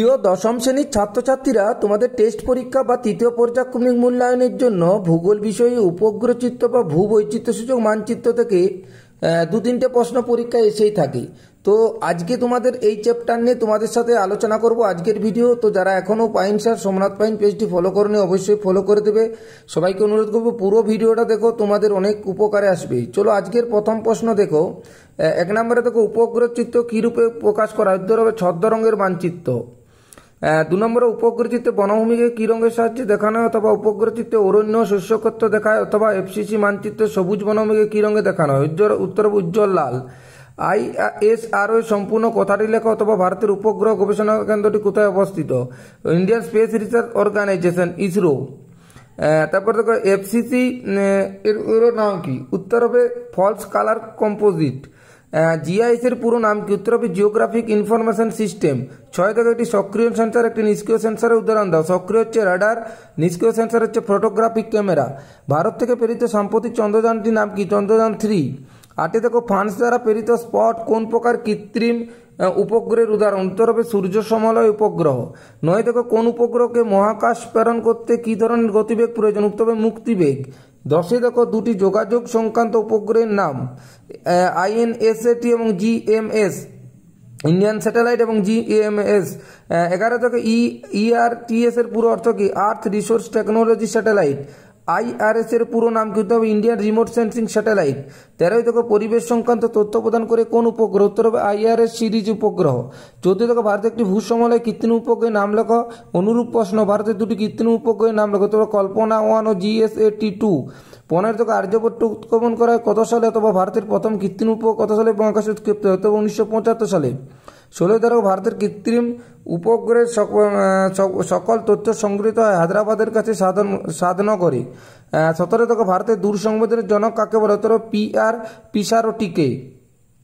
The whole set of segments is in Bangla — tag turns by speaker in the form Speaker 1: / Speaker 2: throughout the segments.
Speaker 1: প্রিয় দশম শ্রেণীর ছাত্রছাত্রীরা, তোমাদের টেস্ট পরীক্ষা বা তৃতীয় পর্যায়ক্রমিক মূল্যায়নের জন্য ভূগোল বিষয়ে উপগ্রহ চিত্র বা ভূবৈচিত্র্যসূচক মানচিত্র থেকে দু তিনটে প্রশ্ন পরীক্ষা এসেই থাকে। তো আজকে তোমাদের এই চ্যাপ্টার নিয়ে তোমাদের সাথে আলোচনা করব আজকের ভিডিও। তো যারা এখনও পাইন স্যার সোমনাথ পাইন পেজটি ফলো করেনি অবশ্যই ফলো করে দেবে। সবাইকে অনুরোধ করবো পুরো ভিডিওটা দেখো, তোমাদের অনেক উপকারে আসবে। চলো আজকের প্রথম প্রশ্ন দেখো। এক নম্বরে দেখো, উপগ্রহ চিত্র কী রূপে প্রকাশ করা হয়? উত্তর হবে ছদ্ম রঙের মানচিত্র। দু নম্বরে, উপগ্রহ চিত্রে বনভূমিকে কি রঙের সাহায্যে দেখানো হয়? অথবা উপগ্রহ চিত্রে অরণ্য শস্যক্ষেত্র দেখায়। অথবা এফসিসি মানচিত্রে সবুজ বনভূমিকে কি রঙে দেখানো হয়? উত্তর উজ্জ্বল লাল। ISRO সম্পূর্ণ কথাটি লেখা। অথবা ভারতের উপগ্রহ গবেষণা কেন্দ্রটি কোথায় অবস্থিত? Indian space research organisation, ISRO. তারপর দেখো, এফসিসি এর নাম কি? উত্তর হবে ফলস কালার কম্পোজিট। GIS এর পুরো নাম কি? উত্তর হবে জিওগ্রাফিক ইনফরমেশন সিস্টেম। 6 থেকে, একটি সক্রিয় সেন্সার একটি নিষ্ক্রিয় সেন্সারের উদাহরণ দাও। সক্রিয় হচ্ছে রাডার, নিষ্ক্রিয় সেন্সার হচ্ছে ফটোগ্রাফিক ক্যামেরা। ভারত থেকে প্রেরিত সাম্প্রতিক চন্দ্রযানটির নাম কি? চন্দ্রযান 3। 8 দেখো, ফ্রান্স দ্বারা প্রেরিত স্পট কোন প্রকার কৃত্রিম উপগ্রহের উদাহরণ? উত্তর হবে সূর্য সমলয় উপগ্রহ। 9 দেখো, কোন উপগ্রহকে মহাকাশ প্রেরণ করতে কি ধরনের গতিবেগ প্রয়োজন? উত্তর হবে মুক্তিবেগ। 10 দেখো, দুটি যোগাযোগ সংক্রান্ত উপগ্রহের নাম। INSAT এবং GMS, ইন্ডিয়ান স্যাটেলাইট এবং GMS। 11 দেখো, ERTS এর পুরো অর্থ কি? আর্থ রিসোর্স টেকনোলজি স্যাটেলাইট। IRS এর পুরো নাম কি? হবে ইন্ডিয়ান রিমোট সেন্সিং স্যাটেলাইট। 13 দেখো, পরিবেশ সংক্রান্ত তথ্য প্রদান করে কোন উপগ্রহ? উত্তর হবে IRS সিরিজ উপগ্রহ। 14 দেখো, ভারতের একটি ভূসমলয় কৃত্রিম উপগ্রহের নাম লেখো। অনুরূপ প্রশ্ন, ভারতের দুটি কৃত্রিম উপগ্রহের নাম লেখো। তবে কল্পনা 1 ও GSAT-2। 15 দেখো, আর্যভট্ট উৎক্ষেপণ করা হয় কত সালে? অথবা ভারতের প্রথম কৃত্রিম উপগ্রহ কত সালে মহাকাশে উৎক্ষেপিত হয়? অথবা 1975 সালে। 16 দেখো, ভারতের কৃত্রিম উপগ্রহের সকল তথ্য সংগৃহীত হয় হায়দ্রাবাদের কাছে সাধনগরে। 17 দেখো, ভারতের দূর সংবেদনের জনক কাকে বলে? উত্তর পিসারোটিকে।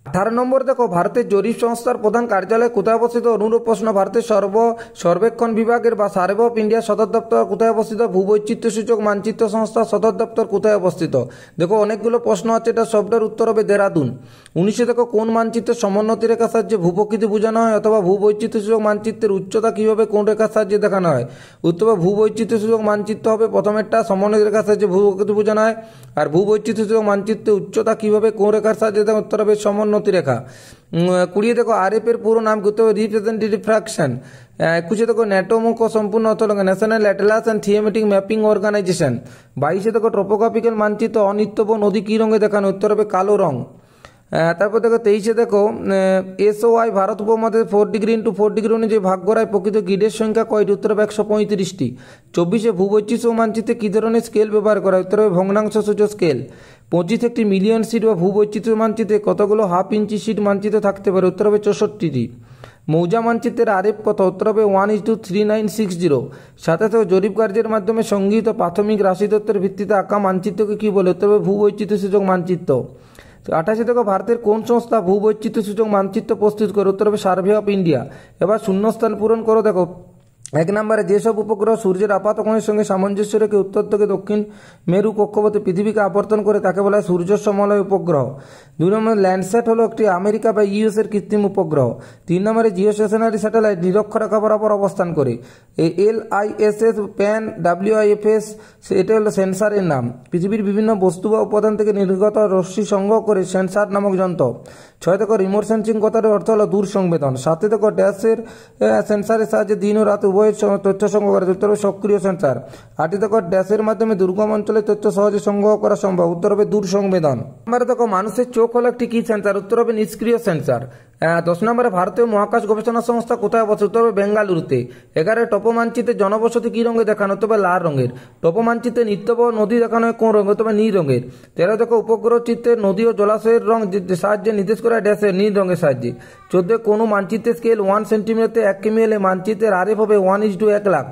Speaker 1: 18 নম্বর দেখো, ভারতের জরিপ সংস্থার প্রধান কার্যালয় কোথায় অবস্থিত? অনুরূপ প্রশ্ন, ভারতের সর্বেক্ষণ বিভাগের বা সার্ভে অফ ইন্ডিয়া সদর দপ্তর কোথায় অবস্থিত? ভূবৈচিত্র্যসূচক মানচিত্র সংস্থা সদর দপ্তর কোথায় অবস্থিত? দেখো অনেকগুলো প্রশ্ন আছে, এটা সবটার উত্তর হবে দেরাদুন। 19 দেখো, কোন মানচিত্রের সমোন্নতি রেখার সাহায্যে ভূপ্রকৃতি বোঝানো হয়? অথবা ভূবৈচিত্র্যসূচক মানচিত্রের উচ্চতা কিভাবে কোন রেখার সাহায্যে দেখানো হয়? উত্তর ভূবৈচিত্র্যসূচক মানচিত্র হবে প্রথমেরটা, সমোন্নতি রেখার সাহায্যে ভূপ্রকৃতি বোঝানো হয়। আর ভূবৈচিত্র্যসূচক মানচিত্রের উচ্চতা কিভাবে কোন রেখার সাহায্যে দেখানো? উত্তর হবে সমোন্নতি রেখা। 20 দেখো, RF এর পুরো নাম করতে হবে রিপ্রেজেন্টেটিভ ফ্র্যাকশন। 21 দেখো, ন্যাটোমোক সম্পূর্ণ অর্থ national atlas and thematic mapping organisation. 22 দেখো, ট্রপোগ্রাফিক্যাল মানচিত্র অনিত্যব নদী কি রঙে দেখানো? উত্তর হবে কালো রং। তারপর দেখো 23 দেখো, SOI ভারত উপমহাদেশে 4 ডিগ্রি ইন্টু 4 ডিগ্রি অনুযায়ী ভাগ করায় প্রকৃত গ্রিডের সংখ্যা কয়টি? উত্তর হবে 135টি। 24 ভূবৈচিত্র্য মানচিত্রে কি ধরনের স্কেল ব্যবহার করা হয়? উত্তর হবে ভগ্নাংশ সূচক স্কেল। 25 একটি মিলিয়ন সিট বা ভূবৈচিত্র্য মানচিত্রে কতগুলো হাফ ইঞ্চি সিট মানচিত্র থাকতে পারে? উত্তর হবে 64টি। মৌজা মানচিত্রের RF কত? উত্তর হবে 1:3960। 27 জরিপ কার্যের মাধ্যমে সংগৃহীত প্রাথমিক রাশিতত্ত্বের ভিত্তিতে আঁকা মানচিত্রকে কি বলে? উত্তর হবে ভূবৈচিত্র্যসূচক মানচিত্র। 28 দেখো, ভারতের কোন সংস্থা ভূবৈচিত্র্যসূচক মানচিত্র প্রস্তুত করে? উত্তর হবে সার্ভে অফ ইন্ডিয়া। এবার শূন্যস্থান পূরণ করো। দেখো 1 নম্বরে, যেসব উপগ্রহ সূর্যের আপাত কোণের সঙ্গে সামঞ্জস্য রেখে উত্তর থেকে দক্ষিণ মেরু কক্ষপথে পৃথিবীকে আবর্তন করে তাকে বলা হয় সূর্য সমলয় উপগ্রহ। 2 নম্বরে, ল্যান্ডস্যাট হলো একটি আমেরিকা বা US এর কৃত্রিম উপগ্রহ। 3 নম্বরে, জিওস্টেশনারি স্যাটেলাইট নিরক্ষরেখা বরাবর অবস্থান করে। LISS, প্যান, WIFS এটা হলো সেন্সারের নাম। পৃথিবীর বিভিন্ন বস্তু বা উপাদান থেকে নির্গত রশ্মি সংগ্রহ করে সেন্সার নামক যন্ত্র। 6 দেখো, রিমোট সেন্সিং কথার অর্থ হলো দূর সংবেদন। 7 দেখো, ড্যাশের সেন্সারের সাহায্যে দিন ও রাত উভয়ের তথ্য সংগ্রহ করা। উত্তর হবে সক্রিয় সেন্সার। 8 দেখো, ড্যাশের মাধ্যমে দুর্গম অঞ্চলের তথ্য সহজে সংগ্রহ করা সম্ভব। উত্তর হবে দূর সংবেদন। নম্বরে দেখো, মানুষের চোখ হলো একটি কি সেন্সার? উত্তর হবে নিষ্ক্রিয় সেন্সার। 10 নম্বরে, ভারতীয় মহাকাশ গবেষণা সংস্থা কোথায় অবস্থিত? উত্তর হবে বেঙ্গালুরুতে। 11 টপো মানচিত্রে জনবসতি কি রঙে দেখানো? হতে হবে লাল রঙের। টপো মানচিত্রে নিত্যব নদী দেখানো হয় কোন রঙে? হতে হবে নীল রঙের। 13 দেখো, উপগ্রহ চিত্রে নদী ও জলাশয়ের রং সাহায্যে নির্দেশ করা হয় ড্যাশের নীল রঙের সাহায্যে। 14 কোনো মানচিত্রের স্কেল 1 সেন্টিমিটার 1 কিমি হলে মানচিত্রের RF হবে 1:1,00,000।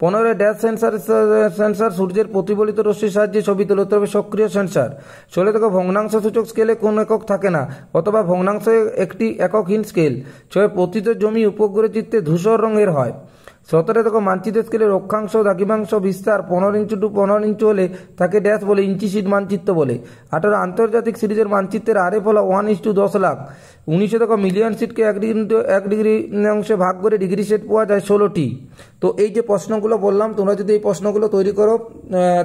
Speaker 1: 15 ড্যাশ সেন্সার সূর্যের প্রতিফলিত রশ্মির সাহায্যে ছবি তোলে। তবে সক্রিয় সেন্সার। 16 দেখো, ভগ্নাংশ সূচক স্কেলে কোন একক থাকে না? অথবা ভগ্নাংশ একটি এককহীন স্কেল। 6 পতিত জমি উপগ্রহ চিত্রে ধূসর রঙের হয়। 17 দেখো মানচিত্র স্কেলের অক্ষাংশ দ্রাঘিমাংশ বিস্তার 15 ইঞ্চি টু 15 ইঞ্চি হলে তাকে ড্যাশ বলে, ইঞ্চি শিট মানচিত্র বলে। 18 আন্তর্জাতিক সিরিজের মানচিত্রের RF হলো 1:10 লাখ। 19 দেখো মিলিয়ন সিটকে 1 ডিগ্রি অংশে ভাগ করে ডিগ্রি সেট পাওয়া যায় 16টি। তো এই যে প্রশ্নগুলো বললাম, তোমরা যদি এই প্রশ্নগুলো তৈরি করো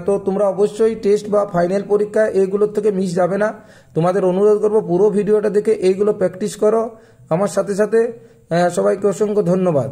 Speaker 1: তো তোমরা অবশ্যই টেস্ট বা ফাইনাল পরীক্ষা এইগুলোর থেকে মিস যাবে না। তোমাদের অনুরোধ করবো পুরো ভিডিওটা দেখে এইগুলো প্র্যাকটিস করো আমার সাথে সাথে। সবাইকে অসংখ্য ধন্যবাদ।